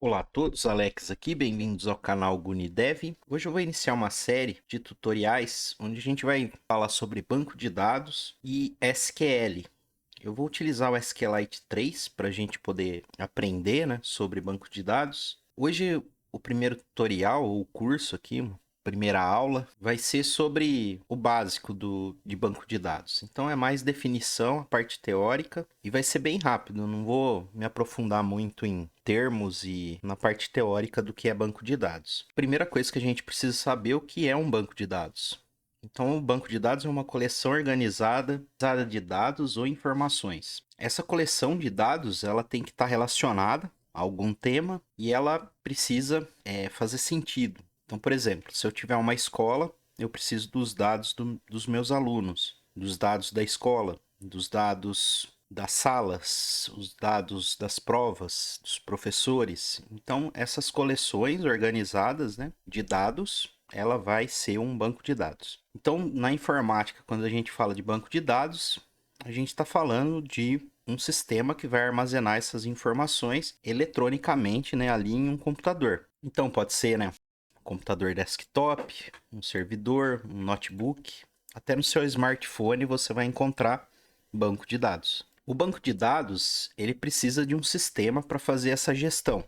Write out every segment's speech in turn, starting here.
Olá a todos, Alex aqui, bem-vindos ao canal GuniDev. Hoje eu vou iniciar uma série de tutoriais onde a gente vai falar sobre banco de dados e SQL. Eu vou utilizar o SQLite 3 para a gente poder aprender, sobre banco de dados. Hoje o primeiro tutorial ou curso aqui, primeira aula, vai ser sobre o básico de banco de dados. Então é mais definição, a parte teórica, e vai ser bem rápido. Eu não vou me aprofundar muito em termos e na parte teórica do que é banco de dados. Primeira coisa que a gente precisa saber é o que é um banco de dados. Então, o banco de dados é uma coleção organizada de dados ou informações. Essa coleção de dados ela tem que estar relacionada a algum tema e ela precisa fazer sentido. Então, por exemplo, se eu tiver uma escola, eu preciso dos dados dos meus alunos, dos dados da escola, dos dados das salas, os dados das provas, dos professores. Então, essas coleções organizadas, de dados, ela vai ser um banco de dados. Então, na informática, quando a gente fala de banco de dados, a gente está falando de um sistema que vai armazenar essas informações eletronicamente, ali em um computador. Então, pode ser, um computador desktop, um servidor, um notebook. Até no seu smartphone você vai encontrar banco de dados. O banco de dados, ele precisa de um sistema para fazer essa gestão.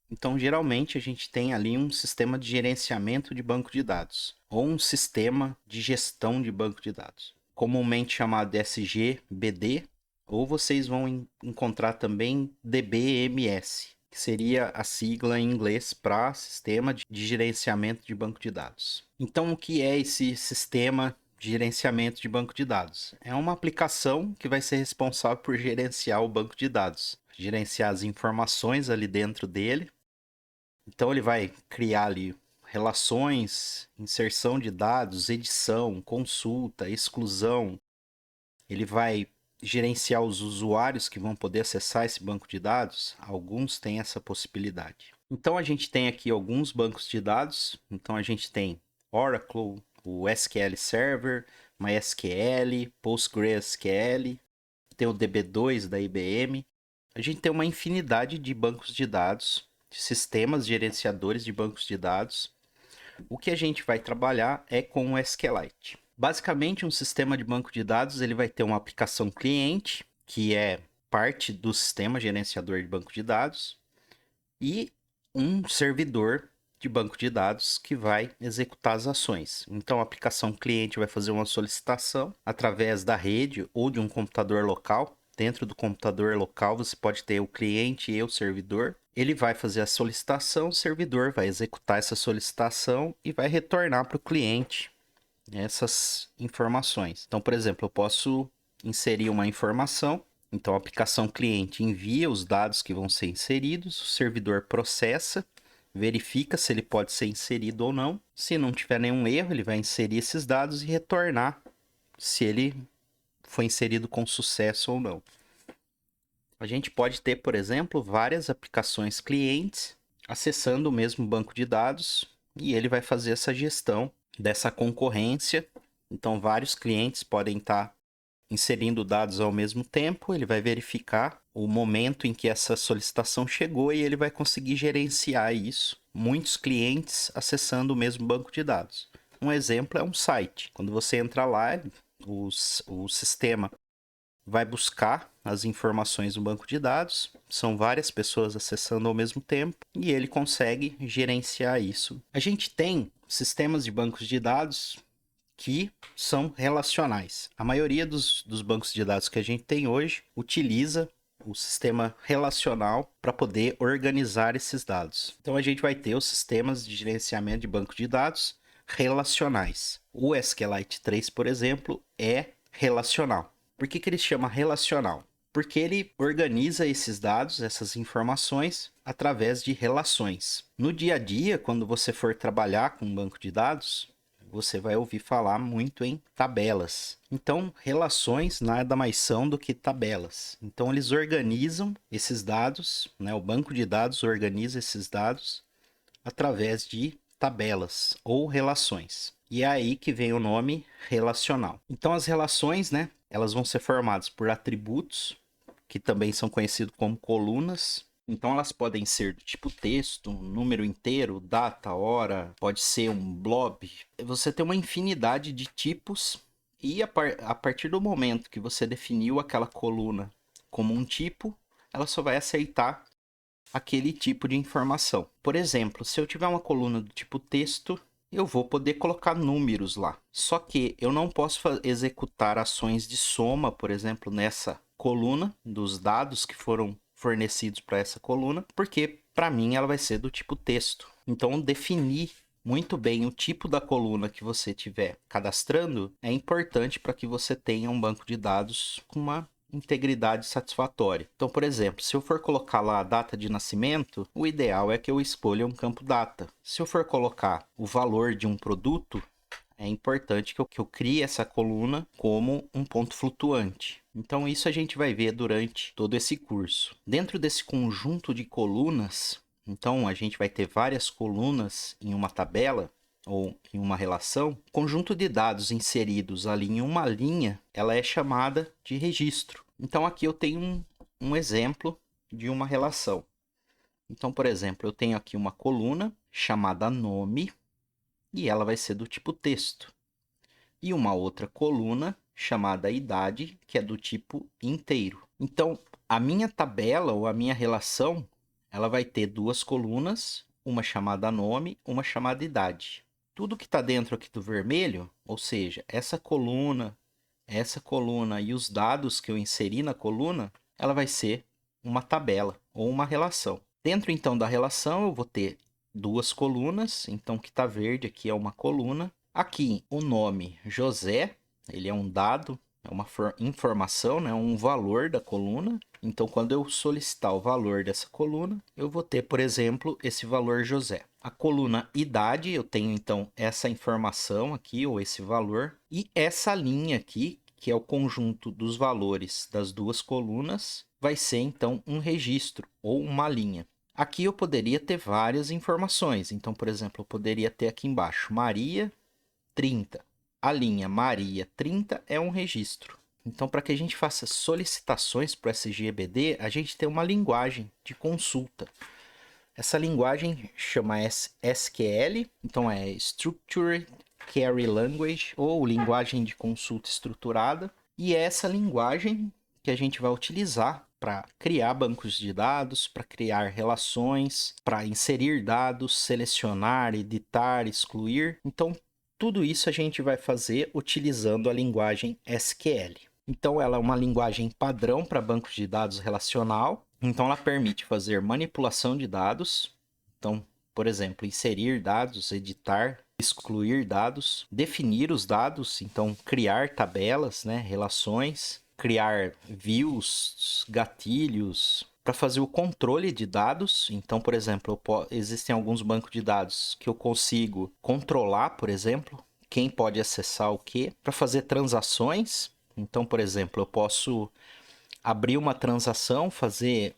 Então, geralmente, a gente tem ali um sistema de gerenciamento de banco de dados, ou um sistema de gestão de banco de dados, comumente chamado SGBD, ou vocês vão encontrar também DBMS, que seria a sigla em inglês para Sistema de Gerenciamento de Banco de Dados. Então, o que é esse sistema de gerenciamento de banco de dados? É uma aplicação que vai ser responsável por gerenciar o banco de dados, gerenciar as informações ali dentro dele. Então ele vai criar ali relações, inserção de dados, edição, consulta, exclusão. Ele vai gerenciar os usuários que vão poder acessar esse banco de dados. Alguns têm essa possibilidade. Então a gente tem aqui alguns bancos de dados. Então a gente tem Oracle, o SQL Server, MySQL, PostgreSQL, tem o DB2 da IBM. A gente tem uma infinidade de bancos de dados, de sistemas gerenciadores de bancos de dados. O que a gente vai trabalhar é com o SQLite. Basicamente, um sistema de banco de dados ele vai ter uma aplicação cliente, que é parte do sistema gerenciador de banco de dados, e um servidor de banco de dados que vai executar as ações. Então, a aplicação cliente vai fazer uma solicitação através da rede ou de um computador local. Dentro do computador local, você pode ter o cliente e o servidor. Ele vai fazer a solicitação, o servidor vai executar essa solicitação e vai retornar para o cliente essas informações. Então, por exemplo, eu posso inserir uma informação. Então, a aplicação cliente envia os dados que vão ser inseridos, o servidor processa, verifica se ele pode ser inserido ou não. Se não tiver nenhum erro, ele vai inserir esses dados e retornar se ele foi inserido com sucesso ou não. A gente pode ter, por exemplo, várias aplicações clientes acessando o mesmo banco de dados e ele vai fazer essa gestão dessa concorrência. Então, vários clientes podem estar inserindo dados ao mesmo tempo, ele vai verificar o momento em que essa solicitação chegou e ele vai conseguir gerenciar isso. Muitos clientes acessando o mesmo banco de dados. Um exemplo é um site. Quando você entra lá, o sistema vai buscar as informações no banco de dados, são várias pessoas acessando ao mesmo tempo e ele consegue gerenciar isso. A gente tem sistemas de bancos de dados que são relacionais. A maioria dos bancos de dados que a gente tem hoje utiliza o sistema relacional para poder organizar esses dados. Então a gente vai ter os sistemas de gerenciamento de banco de dados relacionais. O SQLite 3, por exemplo, é relacional. Por que ele chama relacional? Porque ele organiza esses dados, essas informações, através de relações. No dia a dia, quando você for trabalhar com um banco de dados, você vai ouvir falar muito em tabelas. Então, relações nada mais são do que tabelas. Então, eles organizam esses dados, o banco de dados organiza esses dados através de tabelas ou relações. E é aí que vem o nome relacional. Então, as relações, elas vão ser formadas por atributos, que também são conhecidos como colunas, Então elas podem ser do tipo texto, um número inteiro, data, hora, pode ser um blob. Você tem uma infinidade de tipos e a partir do momento que você definiu aquela coluna como um tipo, ela só vai aceitar aquele tipo de informação. Por exemplo, se eu tiver uma coluna do tipo texto, eu vou poder colocar números lá. Só que eu não posso executar ações de soma, por exemplo, nessa coluna dos dados que foram fornecidos para essa coluna, porque para mim ela vai ser do tipo texto. Então, definir muito bem o tipo da coluna que você estiver cadastrando é importante para que você tenha um banco de dados com uma integridade satisfatória. Então, por exemplo, se eu for colocar lá a data de nascimento, o ideal é que eu escolha um campo data. Se eu for colocar o valor de um produto, é importante que eu crie essa coluna como um ponto flutuante. Então, isso a gente vai ver durante todo esse curso. Dentro desse conjunto de colunas, então a gente vai ter várias colunas em uma tabela ou em uma relação. Conjunto de dados inseridos ali em uma linha, ela é chamada de registro. Então, aqui eu tenho um exemplo de uma relação. Então, por exemplo, eu tenho aqui uma coluna chamada nome, e ela vai ser do tipo texto. E uma outra coluna chamada idade, que é do tipo inteiro. Então, a minha tabela ou a minha relação, ela vai ter duas colunas, uma chamada nome, uma chamada idade. Tudo que está dentro aqui do vermelho, ou seja, essa coluna e os dados que eu inseri na coluna, ela vai ser uma tabela ou uma relação. Dentro, então, da relação, eu vou ter duas colunas. Então, o que está verde aqui é uma coluna. Aqui, o nome José, ele é um dado, é uma informação, né? Um valor da coluna. Então, quando eu solicitar o valor dessa coluna, eu vou ter, por exemplo, esse valor José. A coluna idade, eu tenho, então, essa informação aqui, ou esse valor. E essa linha aqui, que é o conjunto dos valores das duas colunas, vai ser, então, um registro ou uma linha. Aqui eu poderia ter várias informações. Então, por exemplo, eu poderia ter aqui embaixo Maria 30. A linha Maria 30 é um registro. Então, para que a gente faça solicitações para o SGBD, a gente tem uma linguagem de consulta. Essa linguagem chama SQL, então é Structured Query Language, ou linguagem de consulta estruturada. E é essa linguagem que a gente vai utilizar para criar bancos de dados, para criar relações, para inserir dados, selecionar, editar, excluir. Então, tudo isso a gente vai fazer utilizando a linguagem SQL. Então, ela é uma linguagem padrão para bancos de dados relacional. Então, ela permite fazer manipulação de dados. Então, por exemplo, inserir dados, editar, excluir dados, definir os dados. Então, criar tabelas, né, relações, criar views, gatilhos, para fazer o controle de dados. Então, por exemplo, existem alguns bancos de dados que eu consigo controlar, por exemplo, quem pode acessar o quê, para fazer transações. Então, por exemplo, eu posso abrir uma transação, fazer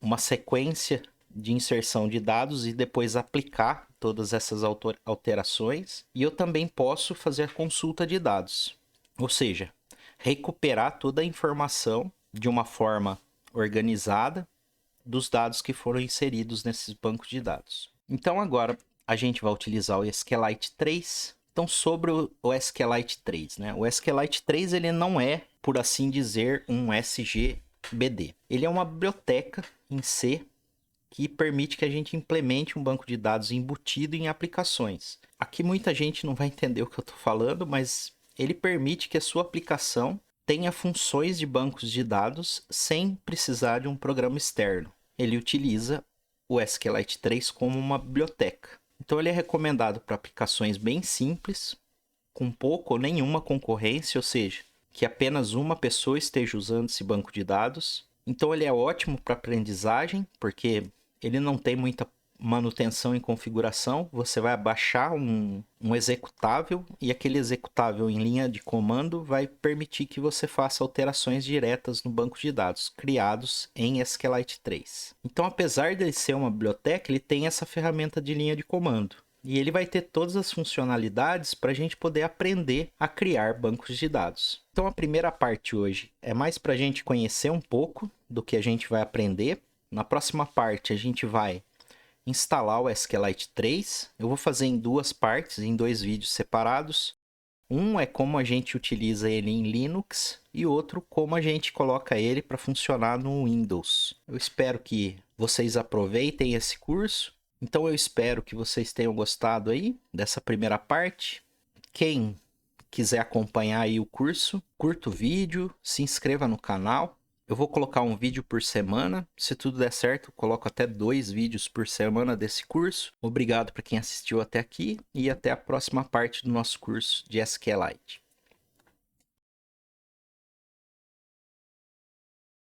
uma sequência de inserção de dados e depois aplicar todas essas alterações. E eu também posso fazer consulta de dados, ou seja, recuperar toda a informação de uma forma organizada dos dados que foram inseridos nesses bancos de dados. Então agora a gente vai utilizar o SQLite 3. Então sobre o SQLite 3, né? O SQLite 3 ele não é, por assim dizer, um SGBD. Ele é uma biblioteca em C que permite que a gente implemente um banco de dados embutido em aplicações. Aqui muita gente não vai entender o que eu estou falando, mas ele permite que a sua aplicação tenha funções de bancos de dados sem precisar de um programa externo. Ele utiliza o SQLite 3 como uma biblioteca. Então ele é recomendado para aplicações bem simples, com pouco ou nenhuma concorrência, ou seja, que apenas uma pessoa esteja usando esse banco de dados. Então ele é ótimo para aprendizagem, porque ele não tem muita manutenção e configuração. Você vai baixar um executável e aquele executável em linha de comando vai permitir que você faça alterações diretas no banco de dados criados em SQLite 3. Então, apesar de ser uma biblioteca, ele tem essa ferramenta de linha de comando. E ele vai ter todas as funcionalidades para a gente poder aprender a criar bancos de dados. Então a primeira parte hoje é mais para a gente conhecer um pouco do que a gente vai aprender. Na próxima parte a gente vai instalar o SQLite 3. Eu vou fazer em duas partes, em dois vídeos separados. Um é como a gente utiliza ele em Linux e outro como a gente coloca ele para funcionar no Windows. Eu espero que vocês aproveitem esse curso. Então eu espero que vocês tenham gostado aí dessa primeira parte. Quem quiser acompanhar aí o curso, curta o vídeo, se inscreva no canal. Eu vou colocar um vídeo por semana. Se tudo der certo, eu coloco até 2 vídeos por semana desse curso. Obrigado para quem assistiu até aqui e até a próxima parte do nosso curso de SQLite.